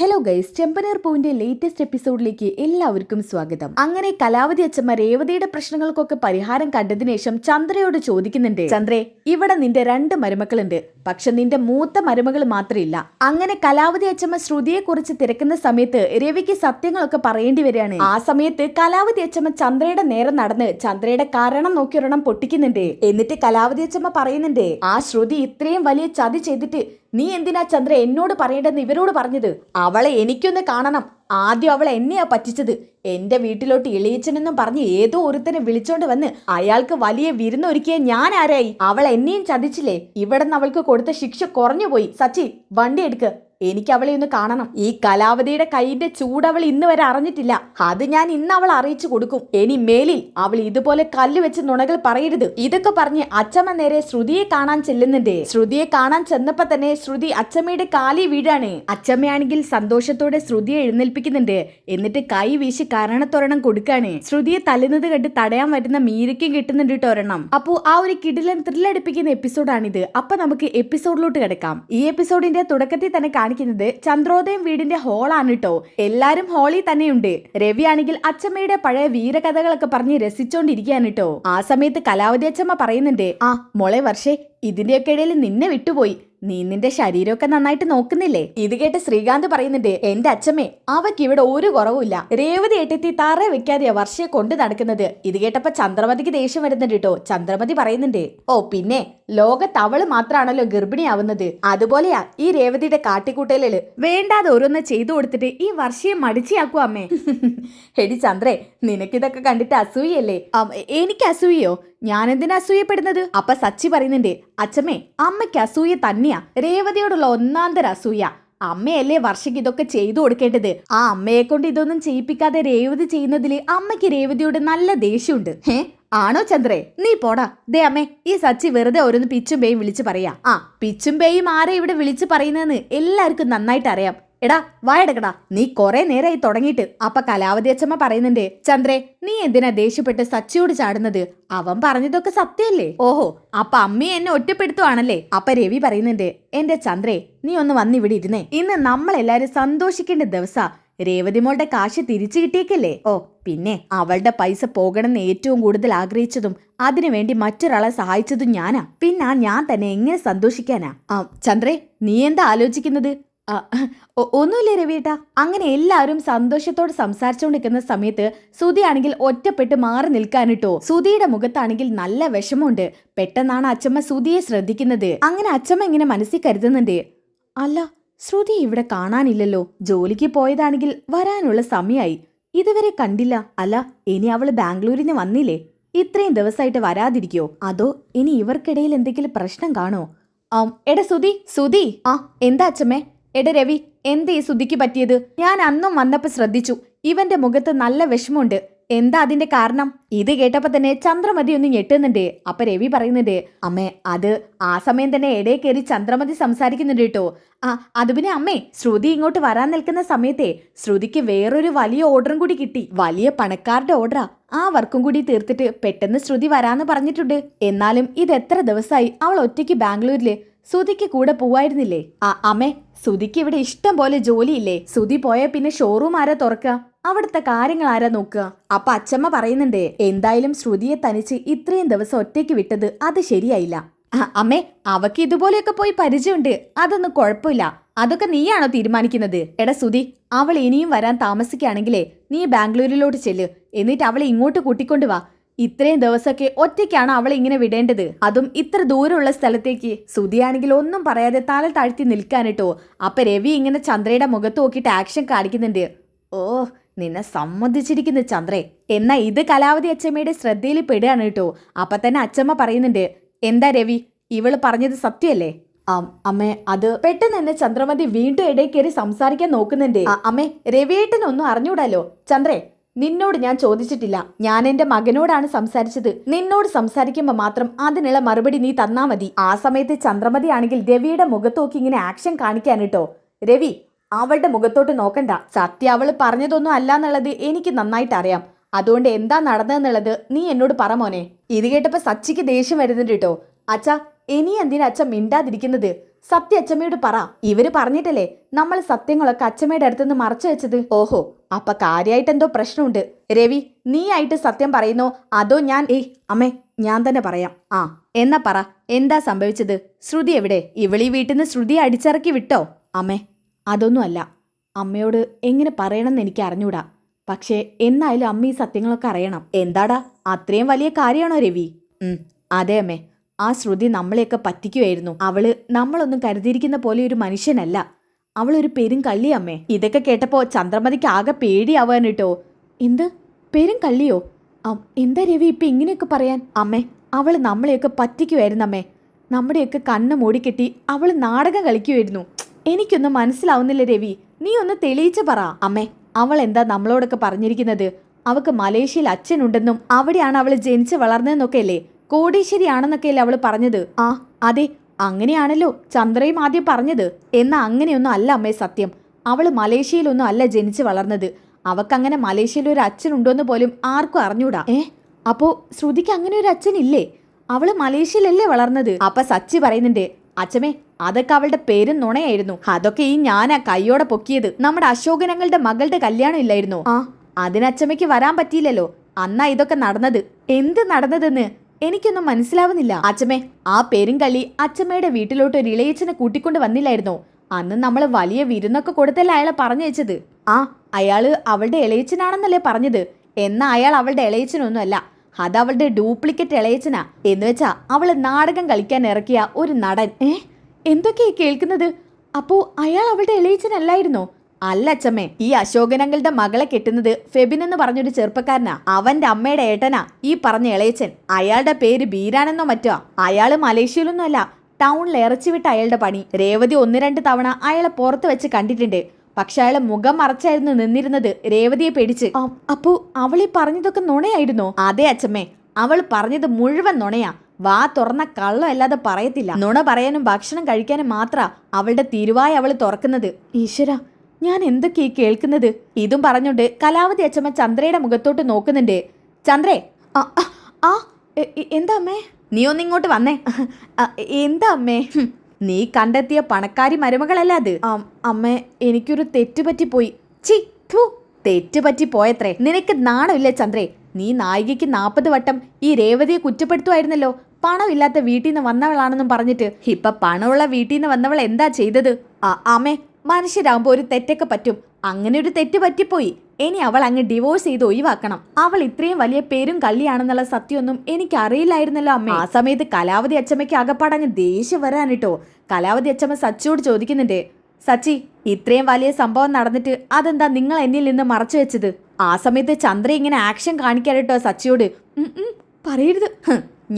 Hello guys, ചെമ്പനീർ പൂവിന്റെ latest എപ്പിസോഡിലേക്ക് എല്ലാവർക്കും സ്വാഗതം. അങ്ങനെ കലാവതി അച്ഛമ്മ രേവതിയുടെ പ്രശ്നങ്ങൾക്കൊക്കെ പരിഹാരം കണ്ടതിനു ശേഷം ചന്ദ്രയോട് ചോദിക്കുന്നുണ്ട്, ചന്ദ്രേ, ഇവിടെ നിന്റെ 2 മരുമക്കളുണ്ട്, പക്ഷെ നിന്റെ മൂത്ത മരുമകൾ മാത്രമില്ല. അങ്ങനെ കലാവതി അച്ഛമ്മ ശ്രുതിയെ കുറിച്ച് തിരക്കുന്ന സമയത്ത് രവിക്ക് സത്യങ്ങളൊക്കെ പറയേണ്ടി വരികയാണ്. ആ സമയത്ത് കലാവതി അച്ഛമ്മ ചന്ദ്രയുടെ നേരെ നടന്ന് ചന്ദ്രയുടെ കാരണം നോക്കി ഒരെണ്ണം പൊട്ടിക്കുന്നുണ്ട്. എന്നിട്ട് കലാവതി അച്ഛമ്മ പറയുന്നുണ്ട്, ആ ശ്രുതി ഇത്രയും വലിയ ചതി ചെയ്തിട്ട് നീ എന്തിനാ ചന്ദ്ര എന്നോട് പറയേണ്ടെന്ന് ഇവരോട് പറഞ്ഞത്? അവളെ എനിക്കൊന്ന് കാണണം. ആദ്യം അവൾ എന്നെയാ പറ്റിച്ചത്. എന്റെ വീട്ടിലോട്ട് ഇളയിച്ചനെന്നും പറഞ്ഞ് ഏതോ ഒരുത്തനെ വിളിച്ചോണ്ട് വന്ന് അയാൾക്ക് വലിയ വിരുന്നൊരുക്കിയ ഞാൻ ആരായി? അവൾ എന്നെയും ചതിച്ചില്ലേ? ഇവിടെ നിന്ന് അവൾക്ക് കൊടുത്ത ശിക്ഷ കുറഞ്ഞുപോയി. സച്ചി, വണ്ടി എടുക്ക്, എനിക്ക് അവളെ ഒന്ന് കാണണം. ഈ കലാവതിയുടെ കൈയിന്റെ ചൂടവൾ ഇന്ന് വരെ അറിഞ്ഞിട്ടില്ല. അത് ഞാൻ ഇന്ന് അവൾ അറിയിച്ചു കൊടുക്കും. ഇനി മേലിൽ അവൾ ഇതുപോലെ കല്ല് വെച്ച് നുണകൾ പറയരുത്. ഇതൊക്കെ പറഞ്ഞ് അച്ഛമ്മ നേരെ ശ്രുതിയെ കാണാൻ ചെല്ലുന്നുണ്ട്. ശ്രുതിയെ കാണാൻ ചെന്നപ്പോ തന്നെ ശ്രുതി അച്ഛമ്മയുടെ കാലി വീഴാണ്. അച്ഛമ്മയാണെങ്കിൽ സന്തോഷത്തോടെ ശ്രുതിയെ എഴുന്നേൽപ്പിക്കുന്നുണ്ട്. എന്നിട്ട് കൈ വീശി കരണത്തൊരെണ്ണം കൊടുക്കാണ്. ശ്രുതിയെ തല്ലുന്നത് കണ്ട് തടയാൻ വരുന്ന മീരയ്ക്കും കിട്ടുന്നുണ്ട് ഒരെണ്ണം. അപ്പോ ആ ഒരു കിടിലൻ ത്രില്ലടിപ്പിക്കുന്ന എപ്പിസോഡാണിത്. അപ്പൊ നമുക്ക് എപ്പിസോഡിലോട്ട് കിടക്കാം. ഈ എപ്പിസോഡിന്റെ തുടക്കത്തിൽ തന്നെ കാണിക്കുന്നത് ചന്ദ്രോദയം വീടിന്റെ ഹോളാണ് കേട്ടോ. എല്ലാരും ഹോളിൽ തന്നെയുണ്ട്. രവി ആണെങ്കിൽ അച്ഛമ്മയുടെ പഴയ വീരകഥകളൊക്കെ പറഞ്ഞ് രസിച്ചോണ്ടിരിക്കുകയാണ് കേട്ടോ. ആ സമയത്ത് കലാവതി അച്ഛമ്മ പറയുന്നുണ്ട്, ആ മോളെ വർഷേ, ഇതിന്റെയൊക്കെ ഇടയിൽ നിന്നെ വിട്ടുപോയി. നീ നിന്റെ ശരീരമൊക്കെ നന്നായിട്ട് നോക്കുന്നില്ലേ? ഇത് കേട്ട് ശ്രീകാന്ത് പറയുന്നുണ്ട്, എന്റെ അച്ഛമ്മേ, അവക്ക് ഇവിടെ ഒരു കുറവുമില്ല. രേവതി ഏട്ടത്തി തറ വെക്കാതെയാ വർഷയെ കൊണ്ട് നടക്കുന്നത്. ഇത് കേട്ടപ്പോ ചന്ദ്രമതിക്ക് ദേഷ്യം വരുന്നുണ്ട് കേട്ടോ. ചന്ദ്രമതി പറയുന്നുണ്ട്, ഓ പിന്നെ ലോകത്ത് അവള് മാത്രാണല്ലോ ഗർഭിണിയാവുന്നത്. അതുപോലെയാ ഈ രേവതിയുടെ കാട്ടിക്കൂട്ടലുകള്. വേണ്ടാതെ ഓരോന്ന് ചെയ്തു കൊടുത്തിട്ട് ഈ വർഷയെ മടിച്ചിയാക്കും അമ്മേ. എടി ചന്ദ്രേ, നിനക്കിതൊക്കെ കണ്ടിട്ട് അസൂയല്ലേ? എനിക്ക് അസൂയോ? ഞാനെന്തിനാ അസൂയപ്പെടുന്നത്? അപ്പൊ സച്ചി പറയുന്നുണ്ട്, അച്ഛമ്മേ, അമ്മയ്ക്ക് അസൂയ തന്നെയാ. രേവതിയോടുള്ള ഒന്നാന്തര അസൂയ. അമ്മയല്ലേ വർഷയ്ക്ക് ഇതൊക്കെ ചെയ്തു കൊടുക്കേണ്ടത്. ആ അമ്മയെ കൊണ്ട് ഇതൊന്നും ചെയ്യിപ്പിക്കാതെ രേവതി ചെയ്യുന്നതില് അമ്മയ്ക്ക് രേവതിയോട് നല്ല ദേഷ്യമുണ്ട്. ആണോ ചന്ദ്രേ? നീ പോടാ. ദേ അമ്മേ, ഈ സച്ചി വെറുതെ ഓരോന്ന് പിച്ചും പേയും വിളിച്ച് പറയാ. ആ പിച്ചും പേയും ആരെ ഇവിടെ വിളിച്ച് പറയുന്നതെന്ന് എല്ലാവർക്കും നന്നായിട്ട് അറിയാം. എടാ വായടക്കടാ, നീ കൊറേ നേരമായി തുടങ്ങിയിട്ട്. അപ്പൊ കലാവതി അച്ഛമ്മ പറയുന്നുണ്ട്, ചന്ദ്രേ, നീ എന്തിനാ ദേഷ്യപ്പെട്ട് സച്ചിയോട് ചാടുന്നത്? അവൻ പറഞ്ഞതൊക്കെ സത്യമല്ലേ? ഓഹോ, അപ്പൊ അമ്മയെ എന്നെ ഒറ്റപ്പെടുത്തുവാണല്ലേ? അപ്പൊ രവി പറയുന്നുണ്ട്, എന്റെ ചന്ദ്രേ, നീ ഒന്ന് വന്നിവിടെ ഇരുന്നേ. ഇന്ന് നമ്മളെല്ലാരും സന്തോഷിക്കേണ്ട ദിവസാ. രേവതി മോളുടെ കാശ് തിരിച്ചു കിട്ടിയേക്കല്ലേ? ഓ പിന്നെ അവളുടെ പൈസ പോകണമെന്ന് ഏറ്റവും കൂടുതൽ ആഗ്രഹിച്ചതും അതിനുവേണ്ടി മറ്റൊരാളെ സഹായിച്ചതും ഞാനാ. പിന്നെ ഞാൻ തന്നെ എങ്ങനെ സന്തോഷിക്കാനാ? ചന്ദ്രേ, നീ എന്താ ആലോചിക്കുന്നത്? ഒന്നുമില്ലേ രവിയേട്ടാ. അങ്ങനെ എല്ലാവരും സന്തോഷത്തോടെ സംസാരിച്ചുകൊണ്ടിരിക്കുന്ന സമയത്ത് സുധിയാണെങ്കിൽ ഒറ്റപ്പെട്ട് മാറി നിൽക്കാനിട്ടോ. സുധിയുടെ മുഖത്താണെങ്കിൽ നല്ല വിഷമമുണ്ട്. പെട്ടെന്നാണ് അച്ഛമ്മ സുധിയെ ശ്രദ്ധിക്കുന്നത്. അങ്ങനെ അച്ഛമ്മ ഇങ്ങനെ മനസ്സിൽ കരുതുന്നുണ്ട്, അല്ല, ശ്രുതി ഇവിടെ കാണാനില്ലല്ലോ. ജോലിക്ക് പോയതാണെങ്കിൽ വരാനുള്ള സമയമായി. ഇതുവരെ കണ്ടില്ല. അല്ല, ഇനി അവള് ബാംഗ്ലൂരിന് വന്നില്ലേ? ഇത്രയും ദിവസമായിട്ട് വരാതിരിക്കോ? അതോ ഇനി ഇവർക്കിടയിൽ എന്തെങ്കിലും പ്രശ്നം കാണോ? എടാ സുധി. എന്താ അച്ഛമ്മേ? എടാ രവി, എന്താ ഈ സുധിക്ക് പറ്റിയത്? ഞാൻ അന്നും വന്നപ്പോ ശ്രദ്ധിച്ചു, ഇവന്റെ മുഖത്ത് നല്ല വിഷമമുണ്ട്. എന്താ അതിന്റെ കാരണം? ഇത് കേട്ടപ്പോ തന്നെ ചന്ദ്രമതി ഒന്ന് ഞെട്ടുന്നുണ്ട്. അപ്പൊ രവി പറയുന്നുണ്ട്, അമ്മേ, അത് ആ സമയം തന്നെ ഇടയിൽ കയറി ചന്ദ്രമതി സംസാരിക്കുന്നുണ്ട് കേട്ടോ. അത് പിന്നെ അമ്മേ, ശ്രുതി ഇങ്ങോട്ട് വരാൻ നിൽക്കുന്ന സമയത്തെ ശ്രുതിക്ക് വേറൊരു വലിയ ഓർഡറും കൂടി കിട്ടി. വലിയ പണക്കാരുടെ ഓർഡറാ. ആ വർക്കും കൂടി തീർത്തിട്ട് പെട്ടെന്ന് ശ്രുതി വരാന്ന് പറഞ്ഞിട്ടുണ്ട്. എന്നാലും ഇത് എത്ര ദിവസമായി അവൾ ഒറ്റയ്ക്ക് ബാംഗ്ലൂരില്? സുധിക്ക് കൂടെ പോവായിരുന്നില്ലേ? അമ്മേ, സുധിക്ക് ഇവിടെ ഇഷ്ടം പോലെ ജോലിയില്ലേ? സുധി പോയ പിന്നെ ഷോറൂം ആരാ തുറക്കുക? അവിടുത്തെ കാര്യങ്ങൾ ആരാ നോക്കുക? അപ്പൊ അച്ഛമ്മ പറയുന്നുണ്ട്, എന്തായാലും ശ്രുതിയെ തനിച്ച് ഇത്രയും ദിവസം ഒറ്റയ്ക്ക് വിട്ടത് അത് ശരിയായില്ല. അമ്മേ, അവക്ക് ഇതുപോലെയൊക്കെ പോയി പരിചയമുണ്ട്. അതൊന്നും കുഴപ്പമില്ല. അതൊക്കെ നീയാണോ തീരുമാനിക്കുന്നത്? എടാ സുധി, അവൾ ഇനിയും വരാൻ താമസിക്കുകയാണെങ്കിലേ നീ ബാംഗ്ലൂരിലോട്ട് ചെല്ല്. എന്നിട്ട് അവളെ ഇങ്ങോട്ട് കൂട്ടിക്കൊണ്ടുവാ. ഇത്രയും ദിവസമൊക്കെ ഒറ്റയ്ക്കാണ് അവളെ ഇങ്ങനെ വിടേണ്ടത്, അതും ഇത്ര ദൂരമുള്ള സ്ഥലത്തേക്ക്. സുധിയാണെങ്കിൽ ഒന്നും പറയാതെ തല താഴ്ത്തി നിൽക്കാനിട്ടോ. അപ്പൊ രവി ഇങ്ങനെ ചന്ദ്രയുടെ മുഖത്ത് നോക്കിയിട്ട് ആക്ഷൻ കാണിക്കുന്നുണ്ട്. ഓ, നിന്നെ സമ്മതിച്ചിരിക്കുന്നു ചന്ദ്രേ. എന്നാ ഇത് കലാവതി അച്ഛമ്മയുടെ ശ്രദ്ധയിൽ പെടുകയാണ് കേട്ടോ. അപ്പൊ തന്നെ അച്ഛമ്മ പറയുന്നുണ്ട്, എന്താ രവി, ഇവള് പറഞ്ഞത് സത്യമല്ലേ? അമ്മേ, അത് പെട്ടെന്ന് തന്നെ ചന്ദ്രമതി വീണ്ടും ഇടയിൽ കയറി സംസാരിക്കാൻ നോക്കുന്നുണ്ട്. അമ്മേ, രവിയേട്ടനൊന്നും അറിഞ്ഞൂടാലോ. ചന്ദ്രേ, നിന്നോട് ഞാൻ ചോദിച്ചിട്ടില്ല, ഞാൻ എന്റെ മകനോടാണ് സംസാരിച്ചത്. നിന്നോട് സംസാരിക്കുമ്പോ മാത്രം അതിനുള്ള മറുപടി നീ തന്നാ മതി. ആ സമയത്ത് ചന്ദ്രമതി ആണെങ്കിൽ രവിയുടെ മുഖത്തോക്കി ഇങ്ങനെ ആക്ഷൻ കാണിക്കാനിട്ടോ. രവി, അവളുടെ മുഖത്തോട്ട് നോക്കണ്ട. സത്യം അവള് പറഞ്ഞതൊന്നും അല്ല എന്നുള്ളത് എനിക്ക് നന്നായിട്ട് അറിയാം. അതുകൊണ്ട് എന്താ നടന്നതെന്നുള്ളത് നീ എന്നോട് പറ മോനെ. ഇത് കേട്ടപ്പോ സച്ചിക്ക് ദേഷ്യം വരുന്നുണ്ട് കേട്ടോ. അച്ഛാ, ഇനി എന്തിനാ അച്ഛൻ മിണ്ടാതിരിക്കുന്നത്? സത്യം അച്ചമ്മയോട് പറ. ഇവര് പറഞ്ഞിട്ടല്ലേ നമ്മൾ സത്യങ്ങളൊക്കെ അച്ചമ്മയുടെ അടുത്തുനിന്ന് മറച്ചു വെച്ചത്. ഓഹോ, അപ്പൊ കാര്യമായിട്ട് എന്തോ പ്രശ്നമുണ്ട്. രവി, നീ ആയിട്ട് സത്യം പറയുന്നോ അതോ ഞാൻ? അമ്മേ, ഞാൻ തന്നെ പറയാം. ആ, എന്നാ പറ, എന്താ സംഭവിച്ചത്? ശ്രുതി എവിടെ? ഇവളീ വീട്ടിൽ നിന്ന് ശ്രുതിയെ അടിച്ചിറക്കി വിട്ടോ? അമ്മേ, അതൊന്നും അല്ല. അമ്മയോട് എങ്ങനെ പറയണമെന്ന് എനിക്ക് അറിഞ്ഞൂടാ. പക്ഷേ എന്നായാലും അമ്മ ഈ സത്യങ്ങളൊക്കെ അറിയണം. എന്താടാ, അത്രയും വലിയ കാര്യമാണോ രവി? അതെ അമ്മേ, ആ ശ്രുതി നമ്മളെയൊക്കെ പറ്റിക്കുമായിരുന്നു. അവള് നമ്മളൊന്നും കരുതിയിരിക്കുന്ന പോലെ ഒരു മനുഷ്യനല്ല. അവളൊരു പെരും കള്ളി അമ്മേ. ഇതൊക്കെ കേട്ടപ്പോ ചന്ദ്രമതിക്ക് ആകെ പേടിയാവാൻ കേട്ടോ. എന്ത് പെരും കള്ളിയോ? എന്താ രവി ഇപ്പൊ ഇങ്ങനെയൊക്കെ പറയാൻ? അമ്മേ, അവള് നമ്മളെയൊക്കെ പറ്റിക്കുമായിരുന്നു അമ്മേ. നമ്മുടെയൊക്കെ കണ്ണ് മൂടിക്കെട്ടി അവള് നാടകം കളിക്കുമായിരുന്നു. എനിക്കൊന്നും മനസ്സിലാവുന്നില്ല രവി, നീ ഒന്ന് തെളിയിച്ച് പറ. അമ്മേ, അവൾ എന്താ നമ്മളോടൊക്കെ പറഞ്ഞിരിക്കുന്നത്? അവൾക്ക് മലേഷ്യയിൽ അച്ഛനുണ്ടെന്നും അവിടെയാണ് അവൾ ജനിച്ച് വളർന്നതെന്നൊക്കെ അല്ലേ? കോടീശ്വരിയാണെന്നൊക്കെയല്ലേ അവള് പറഞ്ഞത്? ആ അതെ, അങ്ങനെയാണല്ലോ ചന്ദ്രയും ആദ്യം പറഞ്ഞത്. എന്നാ അങ്ങനെയൊന്നും അല്ല അമ്മേ സത്യം. അവള് മലേഷ്യയിലൊന്നും അല്ല ജനിച്ച് വളർന്നത്. അവക്കങ്ങനെ മലേഷ്യയിൽ ഒരു അച്ഛനുണ്ടോന്ന് പോലും ആർക്കും അറിഞ്ഞൂടാ. അപ്പോ ശ്രുതിക്ക് അങ്ങനെ ഒരു അച്ഛനില്ലേ? അവള് മലേഷ്യയിലല്ലേ വളർന്നത്? അപ്പൊ സച്ചി പറയുന്നുണ്ട്, അച്ഛമേ, അതൊക്കെ അവളുടെ പേരും നുണയായിരുന്നു. അതൊക്കെ ഈ ഞാനാ കൈയോടെ പൊക്കിയത്. നമ്മുടെ അശോകനങ്ങളുടെ മകളുടെ കല്യാണം ഇല്ലായിരുന്നു? ആ, അതിനച്ഛമ്മയ്ക്ക് വരാൻ പറ്റിയില്ലല്ലോ. അന്നാ ഇതൊക്കെ നടന്നത്. എന്ത് നടന്നതെന്ന് എനിക്കൊന്നും മനസ്സിലാവുന്നില്ല. അച്ഛമ്മേ, ആ പെരുങ്കള്ളി അച്ഛമ്മയുടെ വീട്ടിലോട്ട് ഒരു ഇളയച്ചനെ കൂട്ടിക്കൊണ്ട് വന്നില്ലായിരുന്നോ? അന്ന് നമ്മൾ വലിയ വിരുന്നൊക്കെ കൊടുത്തല്ലേ അയാളെ പറഞ്ഞു വെച്ചത്. ആ, അയാള് അവളുടെ ഇളയച്ചനാണെന്നല്ലേ പറഞ്ഞത്. എന്നാ അയാൾ അവളുടെ ഇളയച്ചനൊന്നും അല്ല. അതവളുടെ ഡ്യൂപ്ലിക്കേറ്റ് ഇളയച്ചനാ. എന്ന് വെച്ചാ അവള് നാടകം കളിക്കാൻ ഇറക്കിയ ഒരു നടൻ. എന്തൊക്കെയാ കേൾക്കുന്നത്? അപ്പോ അയാൾ അവളുടെ ഇളയച്ചനല്ലായിരുന്നോ? അല്ല അച്ചമ്മേ, ഈ അശോകനങ്ങളുടെ മകളെ കെട്ടുന്നത് ഫെബിൻ എന്ന് പറഞ്ഞൊരു ചെറുപ്പക്കാരനാ. അവന്റെ അമ്മയുടെ ഏട്ടനാ ഈ പറഞ്ഞ ഇളയച്ചൻ. അയാളുടെ പേര് ബീരാനെന്നോ മറ്റോ. അയാള് മലേഷ്യയിലൊന്നും അല്ല, ടൗണിൽ ഇറച്ചിവിട്ട അയാളുടെ പണി. രേവതി 1-2 തവണ അയാളെ പുറത്ത് വെച്ച് കണ്ടിട്ടുണ്ട്. പക്ഷെ അയാളെ മുഖം മറച്ചായിരുന്നു നിന്നിരുന്നത്, രേവതിയെ പേടിച്ച്. അപ്പോ അവളീ പറഞ്ഞതൊക്കെ നുണയായിരുന്നോ? അതെ അച്ചമ്മേ, അവൾ പറഞ്ഞത് മുഴുവൻ നുണയാ. വാ തുറന്ന കള്ളം അല്ലാതെ പറയത്തില്ല. നുണ പറയാനും ഭക്ഷണം കഴിക്കാനും മാത്ര അവളുടെ തിരുവായ അവള് തുറക്കുന്നത്. ഈശ്വര, ഞാൻ എന്തൊക്കെയാ കേൾക്കുന്നത്? ഇതും പറഞ്ഞോണ്ട് കലാവതി അച്ചമ്മ ചന്ദ്രയുടെ മുഖത്തോട്ട് നോക്കുന്നുണ്ട്. ചന്ദ്രേ, എന്താ അമ്മേ? നീ ഒന്നിങ്ങോട്ട് വന്നേ. എന്താ അമ്മേ? നീ കണ്ടെത്തിയ പണക്കാരി മരുമകളല്ല അത്. അമ്മേ, എനിക്കൊരു തെറ്റ് പറ്റിപ്പോയി. തെറ്റ് പറ്റി പോയത്രേ. നിനക്ക് നാണമില്ലേ ചന്ദ്രേ? നീ നായികയ്ക്ക് 40 വട്ടം ഈ രേവതിയെ കുറ്റപ്പെടുത്തുമായിരുന്നല്ലോ. പണമില്ലാത്ത വീട്ടിൽ നിന്ന് വന്നവളാണെന്നും പറഞ്ഞിട്ട്. ഇപ്പൊ പണമുള്ള വീട്ടിൽ നിന്ന് വന്നവൾ എന്താ ചെയ്തത്? അമ്മേ, മനുഷ്യരാകുമ്പോ ഒരു തെറ്റൊക്കെ പറ്റും. അങ്ങനെ ഒരു തെറ്റ് പറ്റിപ്പോയി. ഇനി അവൾ അങ്ങ് ഡിവോഴ്സ് ചെയ്ത് ഒഴിവാക്കണം. അവൾ ഇത്രയും വലിയ പേരും കള്ളിയാണെന്നുള്ള സത്യമൊന്നും എനിക്ക് അറിയില്ലായിരുന്നല്ലോ അമ്മേ. ആ സമയത്ത് കലാവതി അച്ചമ്മയ്ക്ക് അകപ്പാടങ്ങ് ദേഷ്യം വരാനിട്ടോ. കലാവതി അച്ചമ്മ സച്ചിയോട് ചോദിക്കുന്നുണ്ട്, സച്ചി, ഇത്രയും വലിയ സംഭവം നടന്നിട്ട് അതെന്താ നിങ്ങൾ എന്നിൽ നിന്ന് മറച്ചു വെച്ചത്? ആ സമയത്ത് ചന്ദ്ര ഇങ്ങനെ ആക്ഷൻ കാണിക്കാനിട്ടോ സച്ചിയോട്. പറയരുത്.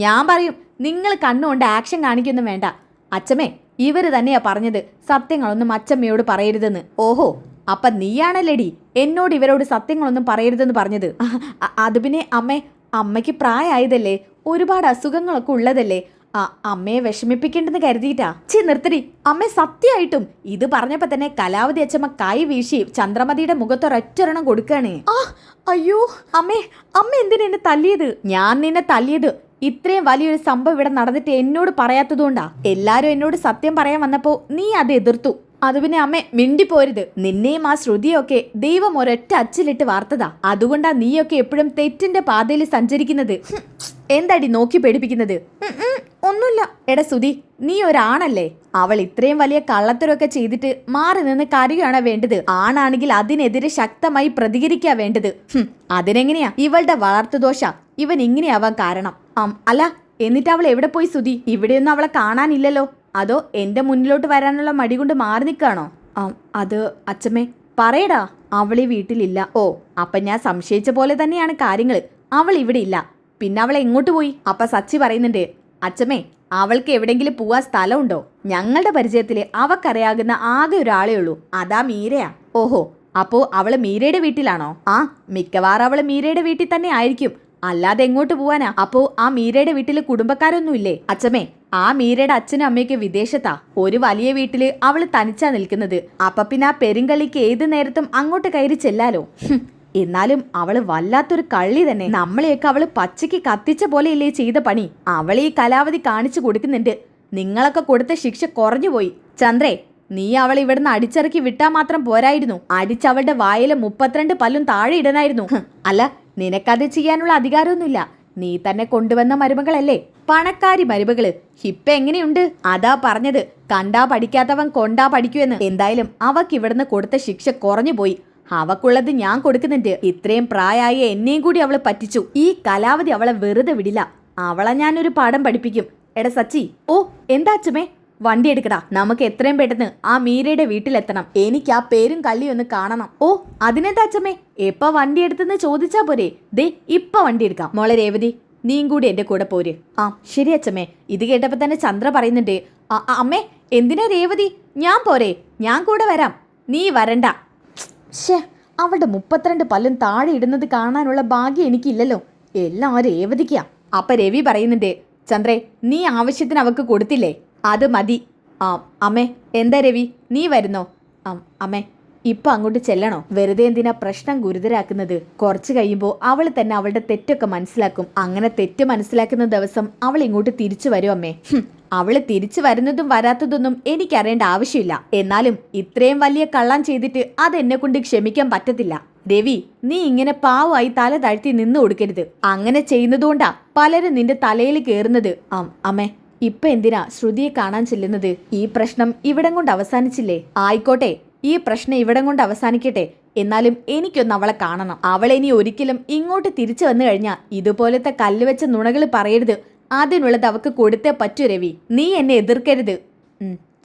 ഞാൻ പറയും, നിങ്ങൾ കണ്ണുകൊണ്ട് ആക്ഷൻ കാണിക്കൊന്നും വേണ്ട. അച്ചമ്മേ, ഇവര് തന്നെയാ പറഞ്ഞത് സത്യങ്ങളൊന്നും അച്ചമ്മയോട് പറയരുതെന്ന്. ഓഹോ, അപ്പൊ നീയാണല്ലേടി എന്നോട് ഇവരോട് സത്യങ്ങളൊന്നും പറയരുതെന്ന് പറഞ്ഞത്? അത് പിന്നെ അമ്മേ, അമ്മയ്ക്ക് പ്രായമായതല്ലേ, ഒരുപാട് അസുഖങ്ങളൊക്കെ ഉള്ളതല്ലേ. അമ്മയെ വിഷമിപ്പിക്കേണ്ടെന്ന് കരുതിയിട്ടാ. നിർത്തടി അമ്മേ, സത്യമായിട്ടും. ഇത് പറഞ്ഞപ്പോ തന്നെ കലാവതി അച്ചമ്മ കൈ വീശി ചന്ദ്രമതിയുടെ മുഖത്തൊരൊറ്റൊരെണ്ണം കൊടുക്കാണ്. അയ്യോ അമ്മേ, അമ്മ എന്തിനാ എന്നെ തല്ലിയത്? ഞാൻ നിന്നെ തല്ലിയത് ഇത്രയും വലിയൊരു സംഭവം ഇവിടെ നടന്നിട്ട് എന്നോട് പറയാത്തതുകൊണ്ടാ. എല്ലാരും എന്നോട് സത്യം പറയാൻ വന്നപ്പോ നീ അത് എതിർത്തു. അത് പിന്നെ അമ്മേ, മിണ്ടിപ്പോരുത്. നിന്നെയും ആ ശ്രുതിയൊക്കെ ദൈവം ഒരൊറ്റ അച്ചിലിട്ട് വാർത്തതാ. അതുകൊണ്ടാ നീയൊക്കെ എപ്പോഴും തെറ്റിന്റെ പാതയിൽ സഞ്ചരിക്കുന്നത്. എന്താടി നോക്കി പേടിപ്പിക്കുന്നത്? ഒന്നുമില്ല. എടാ സുധി, നീ ഒരാണല്ലേ? അവൾ ഇത്രയും വലിയ കള്ളത്തരമൊക്കെ ചെയ്തിട്ട് മാറി നിന്ന് കരയുകയാണോ വേണ്ടത്? ആണാണെങ്കിൽ അതിനെതിരെ ശക്തമായി പ്രതികരിക്കാ വേണ്ടത്. അതിനെങ്ങനെയാ? ഇവളുടെ വളർത്തുദോഷ ഇവൻ ഇങ്ങനെയാവാൻ കാരണം. അല്ല, എന്നിട്ട് അവൾ എവിടെ പോയി സുധി? ഇവിടെയൊന്നും അവളെ കാണാനില്ലല്ലോ. അതോ എന്റെ മുന്നിലോട്ട് വരാനുള്ള മടി കൊണ്ട് മാറി നിൽക്കാണോ? അത് അച്ചമ്മേ, പറയടാ. അവളീ വീട്ടിലില്ല. ഓ, അപ്പൊ ഞാൻ സംശയിച്ച പോലെ തന്നെയാണ് കാര്യങ്ങൾ. അവൾ ഇവിടെ ഇല്ല. പിന്നെ അവൾ എങ്ങോട്ട് പോയി? അപ്പൊ സച്ചി പറയുന്നുണ്ട്, അച്ചമ്മേ, അവൾക്ക് എവിടെങ്കിലും പോവാൻ സ്ഥലമുണ്ടോ? ഞങ്ങളുടെ പരിചയത്തില് അവക്കറിയാകുന്ന ആകെ ഒരാളേ ഉള്ളൂ, അതാ മീരയാ. ഓഹോ, അപ്പോ അവള് മീരയുടെ വീട്ടിലാണോ? മിക്കവാറും അവള് മീരയുടെ വീട്ടിൽ തന്നെ ആയിരിക്കും. അല്ലാതെ എങ്ങോട്ട് പോവാനാ? അപ്പോ ആ മീരയുടെ വീട്ടില് കുടുംബക്കാരൊന്നുമില്ലേ? അച്ചമ്മേ, ആ മീരയുടെ അച്ഛനും അമ്മയൊക്കെ വിദേശത്താ. ഒരു വലിയ വീട്ടില് അവള് തനിച്ചാ നിൽക്കുന്നത്. അപ്പൊ പിന്നെ ആ പെരുങ്കള്ളിക്ക് ഏത് നേരത്തും അങ്ങോട്ട് കയറി ചെല്ലാലോ. എന്നാലും അവള് വല്ലാത്തൊരു കള്ളി തന്നെ. നമ്മളെയൊക്കെ അവള് പച്ചയ്ക്ക് കത്തിച്ച പോലെയല്ലേ ചെയ്ത പണി. അവളെ ഈ കലാവധി കാണിച്ചു കൊടുക്കുന്നുണ്ട്. നിങ്ങളൊക്കെ കൊടുത്ത ശിക്ഷ കുറഞ്ഞുപോയി. ചന്ദ്രേ, നീ അവളെ ഇവിടുന്ന് അടിച്ചിറക്കി വിട്ടാ മാത്രം പോരായിരുന്നു. അടിച്ചവളുടെ വായിലെ 32 പല്ലും താഴെ ഇടനായിരുന്നു. അല്ല, നിനക്കത് ചെയ്യാനുള്ള അധികാരമൊന്നുമില്ല. നീ തന്നെ കൊണ്ടുവന്ന മരുമകളല്ലേ, പണക്കാരി മരുമകള്. ഇപ്പൊ എങ്ങനെയുണ്ട്? അതാ പറഞ്ഞത്, കണ്ടാ പഠിക്കാത്തവൻ കൊണ്ടാ പഠിക്കുമെന്ന്. എന്തായാലും അവക്ക് ഇവിടുന്ന് കൊടുത്ത ശിക്ഷ കുറഞ്ഞു പോയി. അവക്കുള്ളത് ഞാൻ കൊടുക്കുന്നുണ്ട്. ഇത്രയും പ്രായമായ എന്നെയും കൂടി അവള് പറ്റിച്ചു. ഈ കലാവധി അവളെ വെറുതെ വിടില്ല. അവളെ ഞാനൊരു പാഠം പഠിപ്പിക്കും. എടാ സച്ചി. ഓ, എന്താ അച്ഛമ്മേ? വണ്ടി എടുക്കടാ, നമുക്ക് എത്രയും പെട്ടെന്ന് ആ മീരയുടെ വീട്ടിലെത്തണം. എനിക്ക് ആ പേരും കള്ളിയും ഒന്ന് കാണണം. ഓ, അതിനെന്താ അച്ഛമ്മേ, എപ്പ വണ്ടി എടുത്തെന്ന് ചോദിച്ചാ പോരെ? ദേ ഇപ്പൊ വണ്ടി എടുക്കാം. മോളെ രേവതി, നീയും കൂടി എന്റെ കൂടെ പോര്. ആ ശരി അച്ഛമ്മേ. ഇത് കേട്ടപ്പോ തന്നെ ചന്ദ്ര പറയുന്നുണ്ട്, അമ്മേ എന്തിനാ രേവതി? ഞാൻ പോരെ, ഞാൻ കൂടെ വരാം. നീ വരണ്ട. ഷേ, അവളുടെ 32 പല്ലും താഴെ ഇടുന്നത് കാണാനുള്ള ഭാഗ്യം എനിക്കില്ലല്ലോ. എല്ലാം രേവതിക്കാ. അപ്പൊ രവി പറയുന്നുണ്ട്, ചന്ദ്രേ, നീ ആവശ്യത്തിന് അവക്ക് കൊടുത്തില്ലേ? അത് മതി. ആ അമ്മേ, എന്താ രവി, നീ വരുന്നോ? അമ്മേ, ഇപ്പൊ അങ്ങോട്ട് ചെല്ലണോ? വെറുതെ എന്തിനാ പ്രശ്നം ഗുരുതരാക്കുന്നത്? കുറച്ച് കഴിയുമ്പോൾ അവൾ തന്നെ അവളുടെ തെറ്റൊക്കെ മനസ്സിലാക്കും. അങ്ങനെ തെറ്റ് മനസ്സിലാക്കുന്ന ദിവസം അവൾ ഇങ്ങോട്ട് തിരിച്ചു വരും അമ്മേ. അവള് തിരിച്ചു വരുന്നതും വരാത്തതൊന്നും എനിക്കറിയേണ്ട ആവശ്യമില്ല. എന്നാലും ഇത്രയും വലിയ കള്ളം ചെയ്തിട്ട് അതെന്നെ കൊണ്ട് ക്ഷമിക്കാൻ പറ്റത്തില്ല. രവി, നീ ഇങ്ങനെ പാവമായി തല താഴ്ത്തി നിന്നു കൊടുക്കരുത്. അങ്ങനെ ചെയ്യുന്നതുകൊണ്ടാ പലരും നിന്റെ തലയിൽ കയറുന്നത്. അമ്മേ, ഇപ്പൊ എന്തിനാ ശ്രുതിയെ കാണാൻ ചെല്ലുന്നത്? ഈ പ്രശ്നം ഇവിടം കൊണ്ട് അവസാനിച്ചില്ലേ? ആയിക്കോട്ടെ, ഈ പ്രശ്നം ഇവിടം കൊണ്ട് അവസാനിക്കട്ടെ. എന്നാലും എനിക്കൊന്ന് അവളെ കാണണം. അവളെ ഇനി ഒരിക്കലും ഇങ്ങോട്ട് തിരിച്ചു വന്നു കഴിഞ്ഞാൽ ഇതുപോലത്തെ കല്ലുവെച്ച നുണകൾ പറയരുത്. അതിനുള്ളത് അവക്ക് കൊടുത്തേ പറ്റൂ രവി. നീ എന്നെ എതിർക്കരുത്.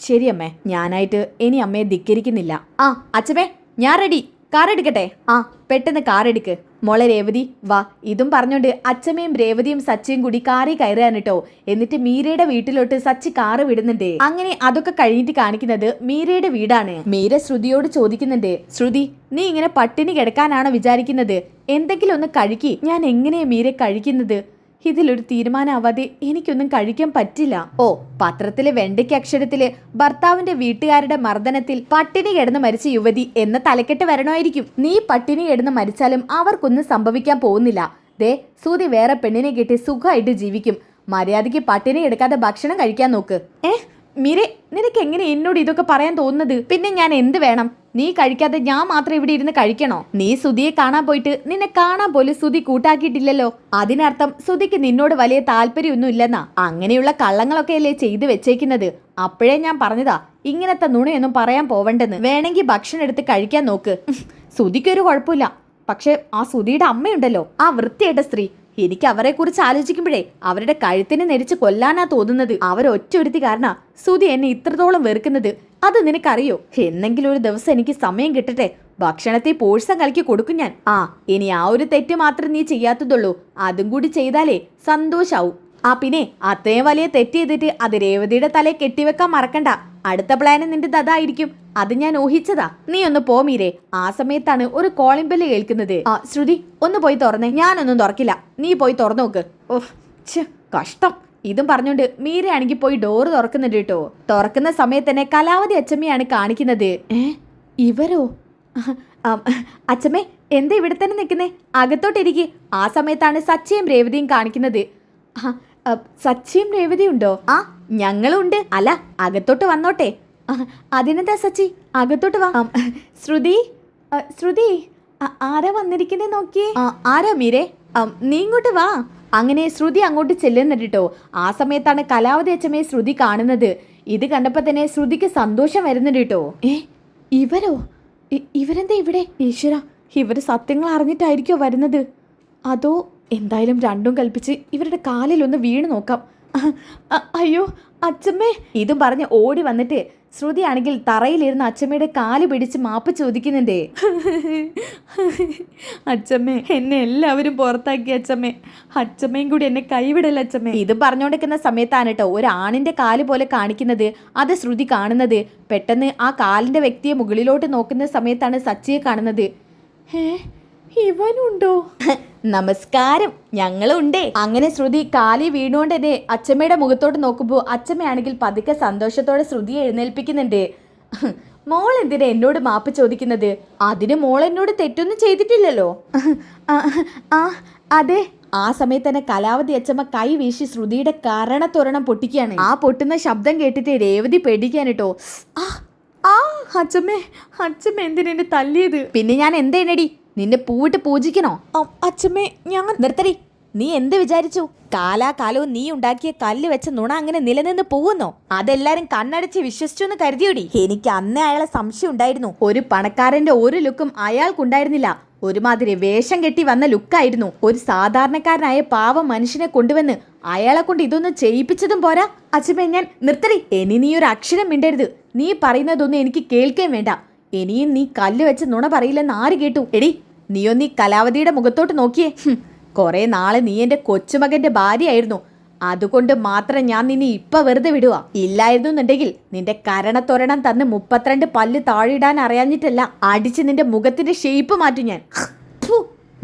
ശരി അമ്മേ, ഞാനായിട്ട് ഇനി അമ്മയെ ധിക്കരിക്കുന്നില്ല. ആ അച്ഛമ്മേ, ഞാൻ റെഡി. കാർ എടുക്കട്ടെ? ആ പെട്ടെന്ന് കാർ എടുക്ക്. മോളെ രേവതി വാ. ഇതും പറഞ്ഞോണ്ട് അച്ഛമ്മയും രേവതിയും സച്ചിയും കൂടി കാറിൽ കയറാൻ കേട്ടോ. എന്നിട്ട് മീരയുടെ വീട്ടിലോട്ട് സച്ചി കാറ് വിടുന്നുണ്ട്. അങ്ങനെ അതൊക്കെ കഴിഞ്ഞിട്ട് കാണിക്കുന്നത് മീരയുടെ വീടാണ്. മീര ശ്രുതിയോട് ചോദിക്കുന്നുണ്ട്, ശ്രുതി, നീ ഇങ്ങനെ പട്ടിണി കിടക്കാനാണോ വിചാരിക്കുന്നത്? എന്തെങ്കിലും ഒന്ന് കഴിക്കി. ഞാൻ എങ്ങനെയാ മീര കഴിക്കുന്നത്? ഇതിലൊരു തീരുമാനമാവാതെ എനിക്കൊന്നും കഴിക്കാൻ പറ്റില്ല. ഓ, പത്രത്തിലെ വെണ്ടയ്ക്ക് അക്ഷരത്തില് ഭർത്താവിന്റെ വീട്ടുകാരുടെ മർദ്ദനത്തിൽ പട്ടിണി കിടന്ന് മരിച്ച യുവതി എന്ന തലക്കെട്ട് വരണമായിരിക്കും. നീ പട്ടിണി കിടന്ന് മരിച്ചാലും അവർക്കൊന്നും സംഭവിക്കാൻ പോകുന്നില്ല. ദേ, സൂതി വേറെ പെണ്ണിനെ കിട്ടി സുഖമായിട്ട് ജീവിക്കും. മര്യാദയ്ക്ക് പട്ടിണി എടുക്കാതെ ഭക്ഷണം കഴിക്കാൻ നോക്ക്. മീരെ, നിനക്ക് എങ്ങനെ എന്നോട് ഇതൊക്കെ പറയാൻ തോന്നുന്നത്? പിന്നെ ഞാൻ എന്ത് വേണം? നീ കഴിക്കാതെ ഞാൻ മാത്രം ഇവിടെ ഇരുന്ന് കഴിക്കണോ? നീ സുധിയെ കാണാൻ പോയിട്ട് നിന്നെ കാണാൻ പോലും സുധി കൂട്ടാക്കിയിട്ടില്ലല്ലോ. അതിനർത്ഥം സുധിക്ക് നിന്നോട് വലിയ താല്പര്യമൊന്നും ഇല്ലെന്നാ. അങ്ങനെയുള്ള കള്ളങ്ങളൊക്കെ അല്ലേ ചെയ്തു വെച്ചേക്കുന്നത്. അപ്പോഴേ ഞാൻ പറഞ്ഞതാ ഇങ്ങനത്തെ നുണയൊന്നും പറയാൻ പോവണ്ടെന്ന്. വേണമെങ്കിൽ ഭക്ഷണം എടുത്ത് കഴിക്കാൻ നോക്ക്. സുധിക്കൊരു കുഴപ്പമില്ല. പക്ഷെ ആ സുധിയുടെ അമ്മയുണ്ടല്ലോ, ആ വൃത്തിയായിട്ട സ്ത്രീ, എനിക്ക് അവരെ കുറിച്ച് ആലോചിക്കുമ്പോഴേ അവരുടെ കഴുത്തിന് നെരിച്ച് കൊല്ലാനാ തോന്നുന്നത്. അവരൊറ്റ ഒരുത്തി കാരണ സുധി എന്നെ ഇത്രത്തോളം വെറുക്കുന്നത്. അത് നിനക്കറിയോ? എന്നെങ്കിലും ഒരു ദിവസം എനിക്ക് സമയം കിട്ടട്ടെ, ഭക്ഷണത്തെ പോഴ്സം കലക്കി കൊടുക്കും ഞാൻ. ഇനി ആ ഒരു തെറ്റ് മാത്രം നീ ചെയ്യാത്തതുള്ളൂ. അതും കൂടി ചെയ്താലേ സന്തോഷാവും. പിന്നെ അത്രയും വലിയ തെറ്റ് ചെയ്തിട്ട് അത് രേവതിയുടെ തലയെ കെട്ടിവെക്കാൻ മറക്കണ്ട. അടുത്ത പ്ലാന് നിന്റെ അതായിരിക്കും. അത് ഞാൻ ഊഹിച്ചതാ. നീ ഒന്ന് പോ മീരെ. ആ സമയത്താണ് ഒരു കോളിംഗ് ബെല്ല് കേൾക്കുന്നത്. ശ്രുതി, ഒന്ന് പോയി തുറന്നേ. ഞാനൊന്നും തുറക്കില്ല, നീ പോയി തുറന്നു നോക്ക്. കഷ്ടം. ഇതും പറഞ്ഞോണ്ട് മീരയാണെങ്കിൽ പോയി ഡോറ് തുറക്കുന്നുണ്ട് കേട്ടോ. തുറക്കുന്ന സമയത്ത് തന്നെ കലാവതി അച്ചമ്മയാണ് കാണിക്കുന്നത്. ഇവരോ? അച്ചമ്മേ, എന്താ ഇവിടെ തന്നെ നിൽക്കുന്നേ? അകത്തോട്ടിരിക്കെ. ആ സമയത്താണ് സച്ചിയും രേവതിയും കാണിക്കുന്നത്. സച്ചിയും രേവതിയും ഉണ്ടോ? ഞങ്ങളും ഉണ്ട്. അല്ല, അകത്തോട്ട് വന്നോട്ടെ. അതിനെന്താ സച്ചി, അകത്തോട്ട് വാ. ശ്രുതി, ശ്രുതി, ആരാ വന്നിരിക്കുന്നേ നോക്കിയേ. ആരാ മീരെ? നീ ഇങ്ങോട്ട് വാ. അങ്ങനെ ശ്രുതി അങ്ങോട്ട് ചെല്ലുന്നുണ്ട് കേട്ടോ. ആ സമയത്താണ് കലാവതി അച്ചമ്മയെ ശ്രുതി കാണുന്നത്. ഇത് കണ്ടപ്പോ തന്നെ ശ്രുതിക്ക് സന്തോഷം വരുന്നുണ്ട് കേട്ടോ. ഇവരോ? ഇവരെന്താ ഇവിടെ? ഈശ്വര, ഇവര് സത്യങ്ങൾ അറിഞ്ഞിട്ടായിരിക്കോ വരുന്നത്? അതോ എന്തായാലും രണ്ടും കൽപ്പിച്ച് ഇവരുടെ കാലിലൊന്ന് വീണ് നോക്കാം. അയ്യോ അച്ചമ്മേ. ഇതും പറഞ്ഞ് ഓടി വന്നിട്ട് ശ്രുതി ആണെങ്കിൽ തറയിലിരുന്ന് അച്ചമ്മയുടെ കാല് പിടിച്ച് മാപ്പ് ചോദിക്കുന്നുണ്ടേ. അച്ചമ്മേ, എന്നെ എല്ലാവരും പുറത്താക്കി അച്ചമ്മേ. അച്ചമ്മയും കൂടി എന്നെ കൈവിടല്ല അച്ചമ്മേ. ഇത് പറഞ്ഞുകൊണ്ടിരിക്കുന്ന സമയത്താണ് കേട്ടോ ഒരു ആണിന്റെ കാല് പോലെ കാണിക്കുന്നത്. അത് ശ്രുതി കാണുന്നത്. പെട്ടെന്ന് ആ കാലിന്റെ വ്യക്തിയെ മുകളിലോട്ട് നോക്കുന്ന സമയത്താണ് സച്ചിയെ കാണുന്നത്. ഇവനുണ്ടോ? നമസ്കാരം, ഞങ്ങളുണ്ടേ. അങ്ങനെ ശ്രുതി കാലി വീണുകൊണ്ട് തന്നെ അച്ചമ്മയുടെ മുഖത്തോട്ട് നോക്കുമ്പോൾ അച്ചമ്മയാണെങ്കിൽ പതുക്കെ സന്തോഷത്തോടെ ശ്രുതിയെ എഴുന്നേൽപ്പിക്കുന്നുണ്ട്. മോൾ എന്തിനാ എന്നോട് മാപ്പ് ചോദിക്കുന്നത്? അതിന് മോൾ എന്നോട് തെറ്റൊന്നും ചെയ്തിട്ടില്ലല്ലോ. അതെ, ആ സമയത്ത് തന്നെ കലാവതി അച്ചമ്മ കൈ വീശി ശ്രുതിയുടെ കരണത്തൊരണം പൊട്ടിക്കുകയാണ്. ആ പൊട്ടുന്ന ശബ്ദം കേട്ടിട്ട് രേവതി പേടിക്കാൻ കേട്ടോ. ആ അച്ചമ്മേ, അച്ചമ്മ എന്തിനെ തല്ലിയത്? പിന്നെ ഞാൻ എന്തേനടി നിന്നെ പൂവിട്ട് പൂജിക്കണോ? അച്ചമ്മേ ഞാൻ നിർത്തടി. നീ എന്ത് വിചാരിച്ചു? കാലാകാലവും നീ ഉണ്ടാക്കിയ കല്ല് വെച്ച നുണ അങ്ങനെ നിലനിന്ന് പോകുന്നോ? അതെല്ലാരും കണ്ണടച്ച് വിശ്വസിച്ചു എന്ന് കരുതിയോടി? എനിക്ക് അന്നേ അയാളെ സംശയം ഉണ്ടായിരുന്നു. ഒരു പണക്കാരന്റെ ഒരു ലുക്കും അയാൾക്കുണ്ടായിരുന്നില്ല. ഒരുമാതിരി വേഷം കെട്ടി വന്ന ലുക്കായിരുന്നു. ഒരു സാധാരണക്കാരനായ പാവം മനുഷ്യനെ കൊണ്ടുവന്ന് അയാളെ കൊണ്ട് ഇതൊന്നും ചെയ്യിപ്പിച്ചതും പോരാ. അച്ഛമ്മേ ഞാൻ നിർത്തടി. ഇനി നീ ഒരു അക്ഷരം മിണ്ടരുത്. നീ പറയുന്നതൊന്നും എനിക്ക് കേൾക്കാൻ വേണ്ട. ഇനിയും നീ കല്ല് വെച്ച് നുണ പറയില്ലെന്ന് ആര് കേട്ടു? എടി നീയൊന്നീ കലാവതിയുടെ മുഖത്തോട്ട് നോക്കിയേ. കുറെ നാളെ നീ എന്റെ കൊച്ചുമകന്റെ ഭാര്യയായിരുന്നു. അതുകൊണ്ട് മാത്രം ഞാൻ നിന്നെ ഇപ്പൊ വെറുതെ വിടുക. ഇല്ലായിരുന്നുണ്ടെങ്കിൽ നിന്റെ കരണത്തൊരണം തന്ന് 32 പല്ല് താഴിടാൻ അറിയാഞ്ഞിട്ടല്ല, അടിച്ച് നിന്റെ മുഖത്തിന്റെ ഷേപ്പ് മാറ്റും ഞാൻ.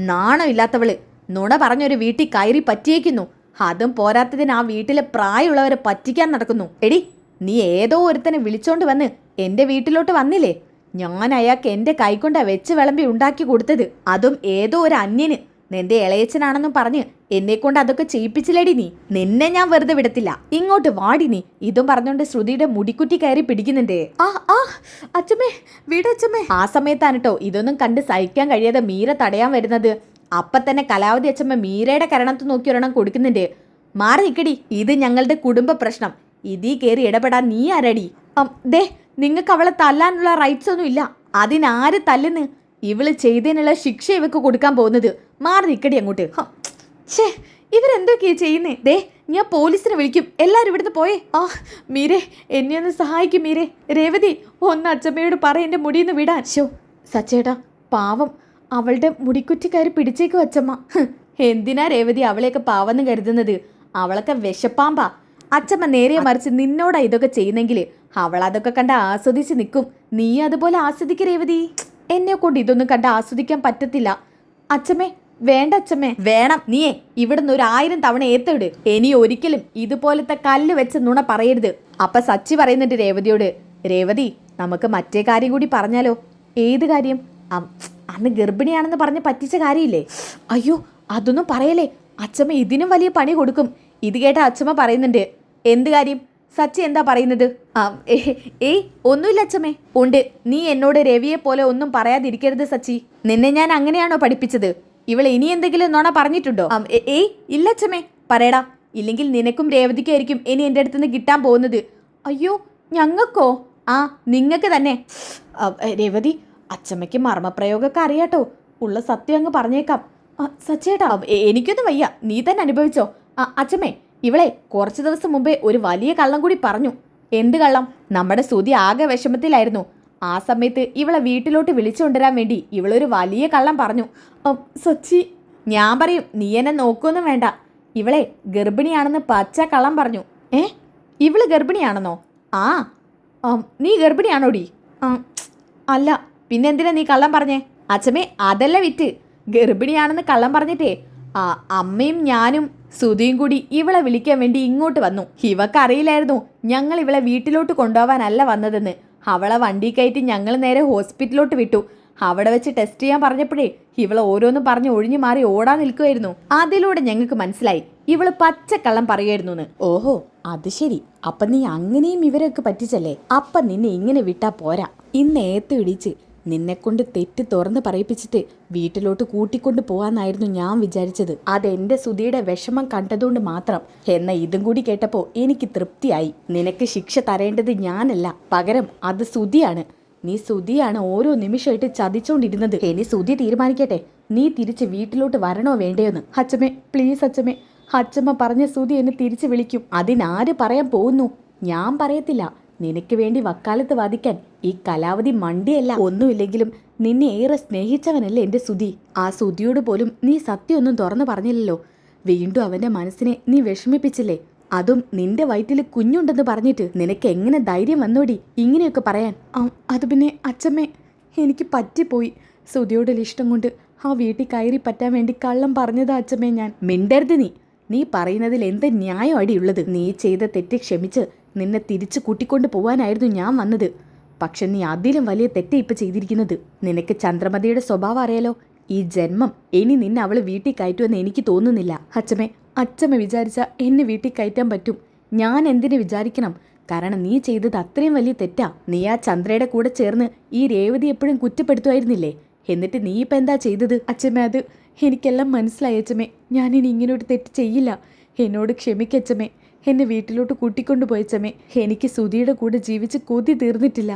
നാണം ഇല്ലാത്തവള് നുണ പറഞ്ഞൊരു വീട്ടിൽ കയറി പറ്റിയേക്കുന്നു. അതും പോരാത്തതിന് ആ വീട്ടിലെ പ്രായമുള്ളവരെ പറ്റിക്കാൻ നടക്കുന്നു. എടി നീ ഏതോ ഒരുത്തനെ വിളിച്ചോണ്ട് വന്ന് എന്റെ വീട്ടിലോട്ട് വന്നില്ലേ? ഞാൻ അയാൾക്ക് എന്റെ കൈകൊണ്ടാ വെച്ച് വിളമ്പി ഉണ്ടാക്കി കൊടുത്തത്. അതും ഏതോ ഒരു അന്യന്. നിന്റെ ഇളയച്ചനാണെന്നും പറഞ്ഞ് എന്നെ കൊണ്ട് അതൊക്കെ ചെയ്യിപ്പിച്ചില്ലേടി നീ. നിന്നെ ഞാൻ വെറുതെ വിടത്തില്ല. ഇങ്ങോട്ട് വാടി നീ. ഇതും പറഞ്ഞോണ്ട് ശ്രുതിയുടെ മുടിക്കുറ്റി കയറി പിടിക്കുന്നുണ്ടേ. അച്ഛമ്മേ വീടച്ഛമ്മേ. ആ സമയത്താണ് കേട്ടോ ഇതൊന്നും കണ്ട് സഹിക്കാൻ കഴിയാതെ മീര തടയാൻ വരുന്നത്. അപ്പൊ തന്നെ കലാവതി അച്ഛമ്മ മീരയുടെ കരണത്ത് നോക്കി ഒരെണ്ണം കൊടുക്കുന്നുണ്ട്. മാറി നിക്കടി, ഇത് ഞങ്ങളുടെ കുടുംബ പ്രശ്നം. ഇതീ കയറി ഇടപെടാൻ നീ ആരടി? ദേ നിങ്ങൾക്ക് അവളെ തല്ലാനുള്ള റൈറ്റ്സ് ഒന്നും ഇല്ല. അതിനാര് തല്ലുന്ന്? ഇവള് ചെയ്തതിനുള്ള ശിക്ഷ ഇവക്ക് കൊടുക്കാൻ പോകുന്നത്. മാറി നിക്കടി അങ്ങോട്ട്. ഛേ ഇവരെന്തൊക്കെയാ ചെയ്യുന്നേ? ദേ ഞാൻ പോലീസിനെ വിളിക്കും. എല്ലാവരും ഇവിടുന്ന് പോയേ. മീരെ എന്നെ ഒന്ന് സഹായിക്കും മീരെ. രേവതി ഒന്ന് അച്ഛമ്മയോട് പറ എന്റെ മുടിയൊന്ന് വിടാൻ. ശോ സച്ചേട്ടാ പാവം, അവളുടെ മുടിക്കുറ്റി കയറി പിടിച്ചേക്കും അച്ഛമ്മ. എന്തിനാ രേവതി അവളെയൊക്കെ പാവെന്ന് കരുതുന്നത്? അവളൊക്കെ വിശപ്പാമ്പാ. അച്ഛമ്മ നേരെ മറിച്ച് നിന്നോടാ ഇതൊക്കെ ചെയ്യുന്നെങ്കിൽ അവളതൊക്കെ കണ്ട് ആസ്വദിച്ച് നിൽക്കും. നീ അതുപോലെ ആസ്വദിക്ക് രേവതി. എന്നെ കൊണ്ട് ഇതൊന്നും കണ്ട് ആസ്വദിക്കാൻ പറ്റത്തില്ല. അച്ഛമ്മേ വേണ്ട അച്ഛമ്മേ. വേണം. നീയേ ഇവിടുന്ന് 1000 തവണ ഏത്തവിട്. ഇനി ഒരിക്കലും ഇതുപോലത്തെ കല്ല് വെച്ച് നുണ പറയരുത്. അപ്പൊ സച്ചി പറയുന്നുണ്ട് രേവതിയോട്, രേവതി നമുക്ക് മറ്റേ കാര്യം കൂടി പറഞ്ഞാലോ? ഏത് കാര്യം? അന്ന് ഗർഭിണിയാണെന്ന് പറഞ്ഞ് പറ്റിച്ച കാര്യമില്ലേ? അയ്യോ അതൊന്നും പറയലേ. അച്ഛമ്മ ഇതിനും വലിയ പണി കൊടുക്കും. ഇത് കേട്ട അച്ഛമ്മ പറയുന്നുണ്ട്, എന്ത് കാര്യം? സച്ചി എന്താ പറയുന്നത്? ഒന്നുമില്ല അച്ഛമ്മേ. ഉണ്ട്. നീ എന്നോട് രവിയെ പോലെ ഒന്നും പറയാതിരിക്കരുത് സച്ചി. നിന്നെ ഞാൻ അങ്ങനെയാണോ പഠിപ്പിച്ചത്? ഇവൾ ഇനി എന്തെങ്കിലും നുണ പറഞ്ഞിട്ടുണ്ടോ? ഇല്ല അച്ഛമ്മേ. പറയടാ, ഇല്ലെങ്കിൽ നിനക്കും രേവതിക്കായിരിക്കും ഇനി എൻ്റെ അടുത്തുനിന്ന് കിട്ടാൻ പോകുന്നത്. അയ്യോ ഞങ്ങൾക്കോ? നിങ്ങൾക്ക് തന്നെ. രേവതി അച്ഛമ്മയ്ക്ക് മർമ്മപ്രയോഗമൊക്കെ അറിയാട്ടോ. ഉള്ള സത്യം അങ്ങ് പറഞ്ഞേക്കാം. സച്ചേട്ടാ എനിക്കൊന്നും വയ്യ, നീ തന്നെ അനുഭവിച്ചോ. അച്ഛമ്മേ ഇവളെ കുറച്ച് ദിവസം മുമ്പേ ഒരു വലിയ കള്ളം കൂടി പറഞ്ഞു. എന്ത് കള്ളം? നമ്മുടെ ശ്രുതി ആകെ വിഷമത്തിലായിരുന്നു. ആ സമയത്ത് ഇവളെ വീട്ടിലോട്ട് വിളിച്ചുകൊണ്ടുവരാൻ വേണ്ടി ഇവളൊരു വലിയ കള്ളം പറഞ്ഞു. സച്ചി ഞാൻ പറയും നീ എന്നെ നോക്കൊന്നും വേണ്ട. ഇവളെ ഗർഭിണിയാണെന്ന് പച്ച കള്ളം പറഞ്ഞു. ഇവള് ഗർഭിണിയാണെന്നോ? നീ ഗർഭിണിയാണോടി? അല്ല പിന്നെന്തിനാ നീ കള്ളം പറഞ്ഞേ? അച്ഛമ്മേ അതല്ല വിറ്റ്. ഗർഭിണിയാണെന്ന് കള്ളം പറഞ്ഞിട്ടേ അമ്മയും ഞാനും ശ്രുതിയും കൂടി ഇവളെ വിളിക്കാൻ വേണ്ടി ഇങ്ങോട്ട് വന്നു. ഇവക്കറിയില്ലായിരുന്നു ഞങ്ങൾ ഇവളെ വീട്ടിലോട്ട് കൊണ്ടുപോകാനല്ല വന്നതെന്ന്. അവളെ വണ്ടി കയറ്റി ഞങ്ങൾ നേരെ ഹോസ്പിറ്റലിലോട്ട് വിട്ടു. അവിടെ വെച്ച് ടെസ്റ്റ് ചെയ്യാൻ പറഞ്ഞപ്പോഴേ ഇവളെ ഓരോന്നും പറഞ്ഞ് ഒഴിഞ്ഞു മാറി ഓടാൻ നിൽക്കുമായിരുന്നു. അതിലൂടെ ഞങ്ങൾക്ക് മനസ്സിലായി ഇവള് പച്ചക്കള്ളം പറയുമായിരുന്നു. ഓഹോ അത് ശരി. അപ്പൊ നീ അങ്ങനെയും ഇവരൊക്കെ പറ്റിച്ചല്ലേ? അപ്പൊ നിന്നെ ഇങ്ങനെ വിട്ടാ പോരാ. ഇന്ന് ഏത്ത് ഇടിച്ച് നിന്നെക്കൊണ്ട് തെറ്റ് തുറന്ന് പറയിപ്പിച്ചിട്ട് വീട്ടിലോട്ട് കൂട്ടിക്കൊണ്ട് പോവാന്നായിരുന്നു ഞാൻ വിചാരിച്ചത്. അതെന്റെ സുധിയുടെ വിഷമം കണ്ടതുകൊണ്ട് മാത്രം. എന്നാൽ ഇതും കൂടി കേട്ടപ്പോൾ എനിക്ക് തൃപ്തിയായി. നിനക്ക് ശിക്ഷ തരേണ്ടത് ഞാനല്ല, പകരം അത് സുധിയാണ്. നീ സുധിയാണ് ഓരോ നിമിഷമായിട്ട് ചതിച്ചോണ്ടിരുന്നത്. ഇനി സുധി തീരുമാനിക്കട്ടെ നീ തിരിച്ച് വീട്ടിലോട്ട് വരണോ വേണ്ടയോന്ന്. അച്ഛമ്മേ പ്ലീസ് അച്ഛമ്മേ. അച്ഛമ്മ പറഞ്ഞ സുധി എന്നെ തിരിച്ച് വിളിക്കും. അതിനാര് പറയാൻ പോകുന്നു? ഞാൻ പറയത്തില്ല. നിനക്ക് വേണ്ടി വക്കാലത്ത് വാദിക്കാൻ ഈ കലാവതി മണ്ടിയല്ല. ഒന്നുമില്ലെങ്കിലും നിന്നെ ഏറെ സ്നേഹിച്ചവനല്ലേ എൻ്റെ സുധി. ആ സുധിയോട് പോലും നീ സത്യമൊന്നും തുറന്നു പറഞ്ഞില്ലല്ലോ. വീണ്ടും അവൻ്റെ മനസ്സിനെ നീ വിഷമിപ്പിച്ചില്ലേ? അതും നിന്റെ വയറ്റിൽ കുഞ്ഞുണ്ടെന്ന് പറഞ്ഞിട്ട്. നിനക്ക് എങ്ങനെ ധൈര്യം വന്നോടി ഇങ്ങനെയൊക്കെ പറയാൻ? അത് പിന്നെ അച്ഛമ്മേ എനിക്ക് പറ്റിപ്പോയി. സുധിയോടുള്ള ഇഷ്ടം കൊണ്ട് ആ വീട്ടിൽ കയറി പറ്റാൻ വേണ്ടി കള്ളം പറഞ്ഞതാ അച്ഛമ്മേ ഞാൻ. മിണ്ടരുത് നീ പറയുന്നതിൽ എന്ത് ന്യായം അടിയുള്ളത്? നീ ചെയ്ത തെറ്റ് ക്ഷമിച്ച് നിന്നെ തിരിച്ചു കൂട്ടിക്കൊണ്ട് പോവാനായിരുന്നു ഞാൻ വന്നത്. പക്ഷെ നീ അതിലും വലിയ തെറ്റേ ഇപ്പം ചെയ്തിരിക്കുന്നത്. നിനക്ക് ചന്ദ്രമതിയുടെ സ്വഭാവം അറിയാലോ. ഈ ജന്മം ഇനി നിന്നെ അവള് വീട്ടിൽ കയറ്റുമെന്ന് എനിക്ക് തോന്നുന്നില്ല. അച്ഛമ്മ വിചാരിച്ച എന്നെ വീട്ടിൽ കയറ്റാൻ പറ്റും. ഞാൻ എന്തിനു വിചാരിക്കണം? കാരണം നീ ചെയ്തത് അത്രയും വലിയ തെറ്റാ. നീ ആ ചന്ദ്രയുടെ കൂടെ ചേർന്ന് ഈ രേവതി എപ്പോഴും കുറ്റപ്പെടുത്തുമായിരുന്നില്ലേ? എന്നിട്ട് നീ ഇപ്പം എന്താ ചെയ്തത്? അച്ഛമ്മ, അത് എനിക്കെല്ലാം മനസ്സിലായി അച്ഛമ്മേ. ഞാനിനി ഇങ്ങനൊരു തെറ്റ് ചെയ്യില്ല. എന്നോട് ക്ഷമിക്കച്ചമ്മേ. എന്നെ വീട്ടിലോട്ട് കൂട്ടിക്കൊണ്ടുപോയച്ചമ്മേ. എനിക്ക് സുധിയുടെ കൂടെ ജീവിച്ച് കൊതി തീർന്നിട്ടില്ല.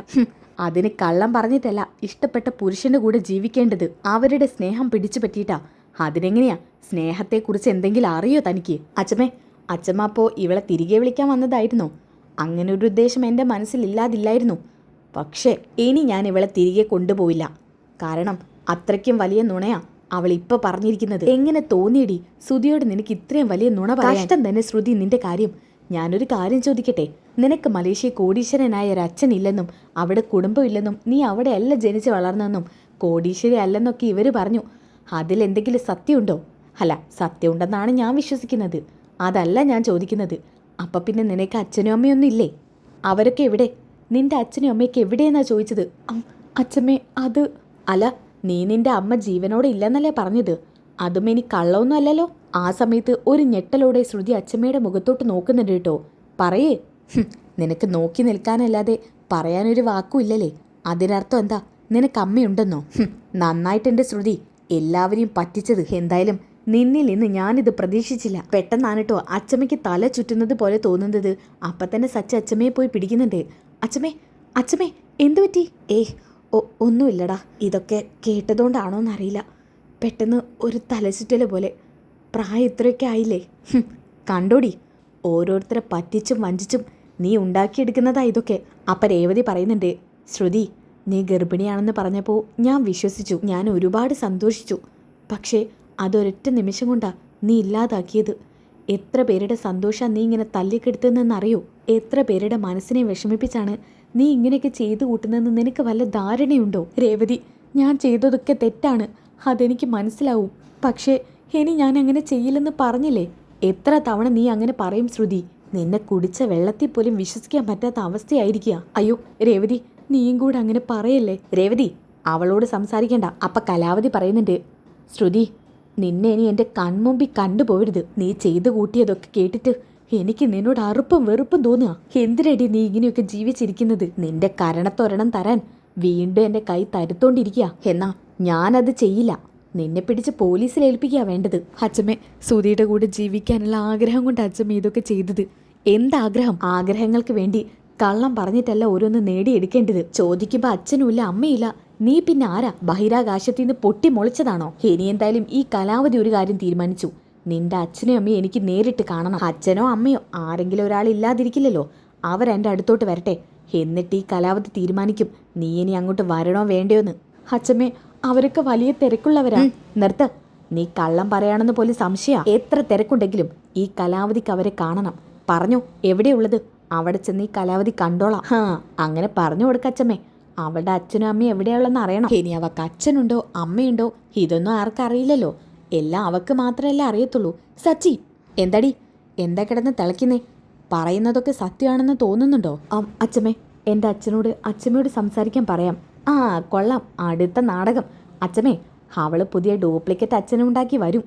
അതിന് കള്ളം പറഞ്ഞിട്ടല്ല ഇഷ്ടപ്പെട്ട പുരുഷന്റെ കൂടെ ജീവിക്കേണ്ടത്. അവരുടെ സ്നേഹം പിടിച്ചു പറ്റിയിട്ടാ. അതിനെങ്ങനെയാ? സ്നേഹത്തെക്കുറിച്ച് എന്തെങ്കിലും അറിയോ തനിക്ക്? അച്ഛമ്മ അപ്പോൾ ഇവളെ തിരികെ വിളിക്കാൻ വന്നതായിരുന്നോ? അങ്ങനെ ഒരു ഉദ്ദേശം എൻ്റെ മനസ്സിലില്ലാതില്ലായിരുന്നു. പക്ഷേ ഇനി ഞാൻ ഇവളെ തിരികെ കൊണ്ടുപോയില്ല. കാരണം അത്രയ്ക്കും വലിയ നുണയാ അവൾ ഇപ്പോൾ പറഞ്ഞിരിക്കുന്നത്. എങ്ങനെ തോന്നിയടി ശ്രുതിയോട് നിനക്ക് ഇത്രയും വലിയ നുണ പറയാൻ? കഷ്ടം തന്നെ ശ്രുതി നിന്റെ കാര്യം. ഞാനൊരു കാര്യം ചോദിക്കട്ടെ? നിനക്ക് മലേഷ്യ കോടീശ്വരനായ ഒരു അച്ഛനില്ലെന്നും അവിടെ കുടുംബമില്ലെന്നും നീ അവിടെയല്ല ജനിച്ച് വളർന്നെന്നും കോടീശ്വരി അല്ലെന്നൊക്കെ ഇവർ പറഞ്ഞു. അതിലെന്തെങ്കിലും സത്യമുണ്ടോ? അല്ല, സത്യമുണ്ടെന്നാണ് ഞാൻ വിശ്വസിക്കുന്നത്. അതല്ല ഞാൻ ചോദിക്കുന്നത്. അപ്പം പിന്നെ നിനക്ക് അച്ഛനും അമ്മയൊന്നും ഇല്ലേ? അവരൊക്കെ എവിടെ? നിന്റെ അച്ഛനും അമ്മയൊക്കെ എവിടെയെന്നാ ചോദിച്ചത്. അച്ഛമ്മേ, അത് അല്ല, നീ നിന്റെ അമ്മ ജീവനോടെ ഇല്ലെന്നല്ലേ പറഞ്ഞത്? അതും ഇനി കള്ളമൊന്നും അല്ലല്ലോ. ആ സമയത്ത് ഒരു ഞെട്ടലോടെ ശ്രുതി അച്ഛമ്മയുടെ മുഖത്തോട്ട് നോക്കുന്നുണ്ട് കേട്ടോ. പറയേ. നിനക്ക് നോക്കി നിൽക്കാനല്ലാതെ പറയാനൊരു വാക്കും ഇല്ലല്ലേ? അതിനർത്ഥം എന്താ? നിനക്ക് അമ്മയുണ്ടെന്നോ? നന്നായിട്ട് എൻ്റെ ശ്രുതി എല്ലാവരെയും പറ്റിച്ചത്. എന്തായാലും നിന്നിൽ നിന്ന് ഞാനിത് പ്രതീക്ഷിച്ചില്ല. പെട്ടെന്നാണ് കേട്ടോ അച്ഛമ്മയ്ക്ക് തല ചുറ്റുന്നത് പോലെ തോന്നുന്നത്. അപ്പം തന്നെ സച്ച അച്ഛമ്മയെ പോയി പിടിക്കുന്നുണ്ട്. അച്ഛമ്മേ എന്തു പറ്റി? ഒന്നുമില്ലടാ. ഇതൊക്കെ കേട്ടതുകൊണ്ടാണോന്നറിയില്ല, പെട്ടെന്ന് ഒരു തലചുറ്റൽ പോലെ. പ്രായം ഇത്രയൊക്കെ ആയില്ലേ? കണ്ടോടി, ഓരോരുത്തരെ പറ്റിച്ചും വഞ്ചിച്ചും നീ ഉണ്ടാക്കിയെടുക്കുന്നതാ ഇതൊക്കെ. അപ്പം രേവതി പറയുന്നുണ്ട്, ശ്രുതി നീ ഗർഭിണിയാണെന്ന് പറഞ്ഞപ്പോൾ ഞാൻ വിശ്വസിച്ചു. ഞാൻ ഒരുപാട് സന്തോഷിച്ചു. പക്ഷേ അതൊരൊറ്റ നിമിഷം കൊണ്ടാ നീ ഇല്ലാതാക്കിയത്. എത്ര പേരുടെ സന്തോഷം നീ ഇങ്ങനെ തല്ലിക്കെടുത്തുന്നറിയോ? എത്ര പേരുടെ മനസ്സിനെ വിഷമിപ്പിച്ചാണ് നീ ഇങ്ങനെയൊക്കെ ചെയ്തു കൂട്ടുന്നതെന്ന് നിനക്ക് വല്ല ധാരണയുണ്ടോ? രേവതി, ഞാൻ ചെയ്തതൊക്കെ തെറ്റാണ്, അതെനിക്ക് മനസ്സിലാവും. പക്ഷേ ഇനി ഞാൻ അങ്ങനെ ചെയ്യില്ലെന്ന് പറഞ്ഞില്ലേ? എത്ര തവണ നീ അങ്ങനെ പറയും ശ്രുതി? നിന്നെ കുടിച്ച വെള്ളത്തിൽ പോലും വിശ്വസിക്കാൻ പറ്റാത്ത അവസ്ഥയായിരിക്കുക. അയ്യോ രേവതി, നീയും കൂടെ അങ്ങനെ പറയല്ലേ. രേവതി, അവളോട് സംസാരിക്കണ്ട. അപ്പം കലാവതി പറയുന്നുണ്ട്, ശ്രുതി നിന്നെ ഇനി എൻ്റെ കൺമുമ്പിൽ കണ്ടുപോകരുത്. നീ ചെയ്തു കൂട്ടിയതൊക്കെ കേട്ടിട്ട് എനിക്ക് നിന്നോട് അറുപ്പും വെറുപ്പും തോന്നുക. എന്തിനടി നീ ഇങ്ങനെയൊക്കെ ജീവിച്ചിരിക്കുന്നത്? നിന്റെ കരണത്തൊരെണ്ണം തരാൻ വീണ്ടും എൻ്റെ കൈ തരുത്തോണ്ടിരിക്കുക. എന്നാ ഞാനത് ചെയ്യില്ല. നിന്നെ പിടിച്ച് പോലീസിൽ ഏൽപ്പിക്കുക വേണ്ടത്. അച്ഛമ്മേ, സുധിയുടെ കൂടെ ജീവിക്കാനുള്ള ആഗ്രഹം കൊണ്ട് അച്ഛമ്മ ഇതൊക്കെ ചെയ്തത്. എന്താഗ്രഹം? ആഗ്രഹങ്ങൾക്ക് വേണ്ടി കള്ളം പറഞ്ഞിട്ടല്ല ഓരോന്ന് നേടിയെടുക്കേണ്ടത്. ചോദിക്കുമ്പോൾ അച്ഛനുമില്ല അമ്മയില്ല, നീ പിന്നെ ആരാ? ബഹിരാകാശത്തിൽ നിന്ന് പൊട്ടി മുളച്ചതാണോ? ഇനി എന്തായാലും ഈ കലാവതി ഒരു കാര്യം തീരുമാനിച്ചു. നിന്റെ അച്ഛനും അമ്മയും എനിക്ക് നേരിട്ട് കാണണം. അച്ഛനോ അമ്മയോ ആരെങ്കിലും ഒരാൾ ഇല്ലാതിരിക്കില്ലല്ലോ. അവരെൻ്റെ അടുത്തോട്ട് വരട്ടെ. എന്നിട്ട് ഈ കലാവതി തീരുമാനിക്കും നീ ഇനി അങ്ങോട്ട് വരണോ വേണ്ടയോന്ന്. അച്ഛമ്മേ, അവരൊക്കെ വലിയ തിരക്കുള്ളവരാ. നിർത്ത്. നീ കള്ളം പറയാണെന്ന് പോലെ സംശയ. എത്ര തിരക്കുണ്ടെങ്കിലും ഈ കലാവതിക്ക് അവരെ കാണണം. പറഞ്ഞു എവിടെയുള്ളത്? അവിടെ ചെന്ന് ഈ കലാവതി കണ്ടോളാം. അങ്ങനെ പറഞ്ഞു കൊടുക്കച്ചമ്മേ. അവളുടെ അച്ഛനും അമ്മയും എവിടെയുള്ളതെന്ന് അറിയണം. ഇനി അവൾക്ക് അച്ഛനുണ്ടോ അമ്മയുണ്ടോ ഇതൊന്നും ആർക്കറിയില്ലല്ലോ. എല്ലാം അവക്ക് മാത്രമല്ലേ അറിയത്തുള്ളൂ. സച്ചി, എന്താടി എന്താ കിടന്ന് തിളയ്ക്കുന്നേ? പറയുന്നതൊക്കെ സത്യമാണെന്ന് തോന്നുന്നുണ്ടോ? അച്ഛമ്മേ, എൻ്റെ അച്ഛനോട് അച്ഛമ്മയോട് സംസാരിക്കാൻ പറയാം. കൊള്ളാം, അടുത്ത നാടകം. അച്ഛമ്മേ, അവള് പുതിയ ഡ്യൂപ്ലിക്കേറ്റ് അച്ഛനും ഉണ്ടാക്കി വരും.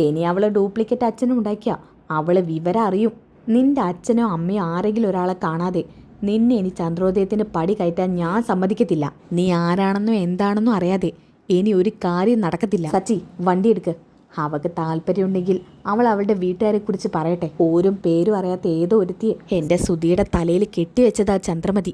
ഇനി അവള് ഡ്യൂപ്ലിക്കേറ്റ് അച്ഛനും ഉണ്ടാക്കിയ അവള് വിവരം അറിയും. നിന്റെ അച്ഛനോ അമ്മയോ ആരെങ്കിലും ഒരാളെ കാണാതെ നിന്നെ ഇനി ചന്ദ്രോദയത്തിന് പടി കയറ്റാൻ ഞാൻ സമ്മതിക്കത്തില്ല. നീ ആരാണെന്നോ എന്താണെന്നോ അറിയാതെ ഇനി ഒരു കാര്യം നടക്കത്തില്ല. സച്ചി, വണ്ടി എടുക്ക്. അവൾക്ക് താല്പര്യമുണ്ടെങ്കിൽ അവൾ അവളുടെ വീട്ടുകാരെ കുറിച്ച് പറയട്ടെ. ഓരും പേരും അറിയാത്ത ഏതോ ഒരുത്തിയെ എൻ്റെ സുധിയുടെ തലയിൽ കെട്ടിവെച്ചതാ ചന്ദ്രമതി.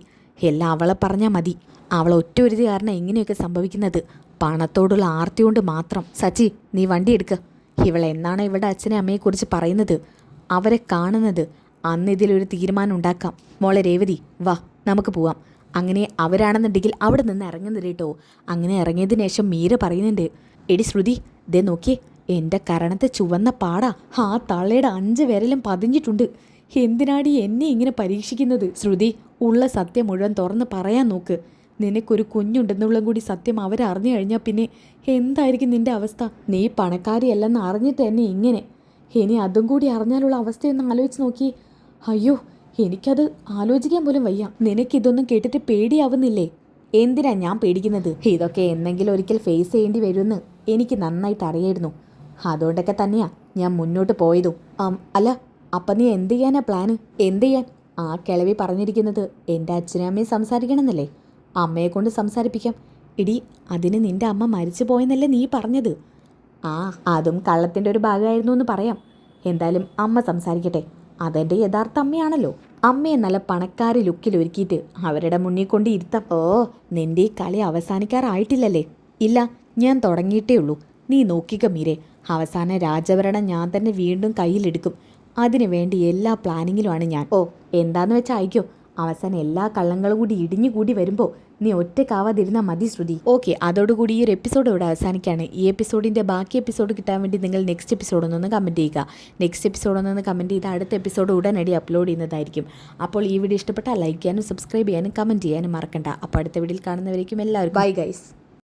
എല്ലാം അവളെ പറഞ്ഞാൽ മതി. അവൾ ഒറ്റ ഒരുതി കാരണം ഇങ്ങനെയൊക്കെ സംഭവിക്കുന്നത് പണത്തോടുള്ള ആർത്തി കൊണ്ട് മാത്രം. സച്ചി, നീ വണ്ടി എടുക്ക്. ഇവളെന്നാണ് ഇവളുടെ അച്ഛനെ അമ്മയെക്കുറിച്ച് പറയുന്നത്, അവരെ കാണുന്നത്, അന്ന് ഇതിലൊരു തീരുമാനം ഉണ്ടാക്കാം. മോളെ രേവതി, വാ നമുക്ക് പോവാം. അങ്ങനെ അവരാണെന്നുണ്ടെങ്കിൽ അവിടെ നിന്ന് ഇറങ്ങുന്നത് കേട്ടോ. അങ്ങനെ ഇറങ്ങിയതിന് ശേഷം മീര പറയുന്നുണ്ട്, എടി ശ്രുതി, ദേ നോക്കിയേ, എൻ്റെ കരണത്തെ ചുവന്ന പാടാ. ആ തള്ളയുടെ 5 വിരലും പതിഞ്ഞിട്ടുണ്ട്. എന്തിനാടി എന്നെ ഇങ്ങനെ പരീക്ഷിക്കുന്നത്? ശ്രുതി, ഉള്ള സത്യം മുഴുവൻ തുറന്ന് പറയാൻ നോക്ക്. നിനക്കൊരു കുഞ്ഞുണ്ടെന്നുള്ള കൂടി സത്യം അവരറിഞ്ഞു കഴിഞ്ഞാൽ പിന്നെ എന്തായിരിക്കും നിന്റെ അവസ്ഥ? നീ പണക്കാരിയല്ലെന്ന് അറിഞ്ഞിട്ട് തന്നെ ഇങ്ങനെ. ഇനി അതും കൂടി അറിഞ്ഞാലുള്ള അവസ്ഥയൊന്ന് ആലോചിച്ച് നോക്കി. അയ്യോ, എനിക്കത് ആലോചിക്കാൻ പോലും വയ്യ. നിനക്കിതൊന്നും കേട്ടിട്ട് പേടിയാവുന്നില്ലേ? എന്തിനാ ഞാൻ പേടിക്കുന്നത്? ഇതൊക്കെ എന്നെങ്കിലും ഒരിക്കൽ ഫേസ് ചെയ്യേണ്ടി വരുമെന്ന് എനിക്ക് നന്നായിട്ട് അറിയായിരുന്നു. അതുകൊണ്ടൊക്കെ തന്നെയാ ഞാൻ മുന്നോട്ട് പോയതും. അല്ല, അപ്പം നീ എന്ത് ചെയ്യാനാ പ്ലാന്? എന്ത് ചെയ്യാൻ? ആ കിളവി പറഞ്ഞിരിക്കുന്നത് എൻ്റെ അച്ഛനും അമ്മയും സംസാരിക്കണമെന്നല്ലേ? അമ്മയെ കൊണ്ട് സംസാരിപ്പിക്കാം. ഇടി, അതിന് നിൻ്റെ അമ്മ മരിച്ചു പോയെന്നല്ലേ നീ പറഞ്ഞത്? ആ, അതും കള്ളത്തിൻ്റെ ഒരു ഭാഗമായിരുന്നു എന്ന് പറയാം. എന്തായാലും അമ്മ സംസാരിക്കട്ടെ. അതെൻ്റെ യഥാർത്ഥ അമ്മയാണല്ലോ. അമ്മയെ നല്ല പണക്കാരി ലുക്കിൽ ഒരുക്കിയിട്ട് അവരുടെ മുന്നിൽ കൊണ്ട് ഇരുത്താം. ഓ, നിൻ്റെ ഈ കളി അവസാനിക്കാറായിട്ടില്ലല്ലേ? ഇല്ല, ഞാൻ തുടങ്ങിയിട്ടേ ഉള്ളൂ. നീ നോക്കിക്ക മീരെ, അവസാന രാജഭരണം ഞാൻ തന്നെ വീണ്ടും കയ്യിലെടുക്കും. അതിനു വേണ്ടി എല്ലാ പ്ലാനിങ്ങിലുമാണ് ഞാൻ. ഓ, എന്താന്ന് വെച്ചാൽ അയക്കോ. അവസാനം എല്ലാ കള്ളങ്ങളും കൂടി ഇടിഞ്ഞുകൂടി വരുമ്പോൾ നീ ഒറ്റക്കാവാതിരുന്നാൽ മതി ശ്രുതി. ഓക്കെ, അതോടുകൂടി ഈ ഒരു എപ്പിസോഡ് ഇവിടെ അവസാനിക്കുകയാണ്. ഈ എപ്പിസോഡിൻ്റെ ബാക്കി എപ്പിസോഡ് കിട്ടാൻ വേണ്ടി നിങ്ങൾ നെക്സ്റ്റ് എപ്പിസോഡ് ഒന്നൊന്ന് കമൻറ്റ് ചെയ്യുക. നെക്സ്റ്റ് എപ്പിസോഡ് ഒന്നൊന്ന് കമൻറ്റ് ചെയ്ത് അടുത്ത എപ്പിസോഡ് ഉടനടി അപ്ലോഡ് ചെയ്യുന്നതായിരിക്കും. അപ്പോൾ ഈ വീഡിയോ ഇഷ്ടപ്പെട്ടാൽ ലൈക്ക് ചെയ്യാനും സബ്സ്ക്രൈബ് ചെയ്യാനും കമൻറ്റ് ചെയ്യാനും മറക്കണ്ട. അപ്പോൾ അടുത്ത വീഡിയോയിൽ കാണുന്നവരേക്കും എല്ലാവർക്കും ബൈ ഗൈസ്.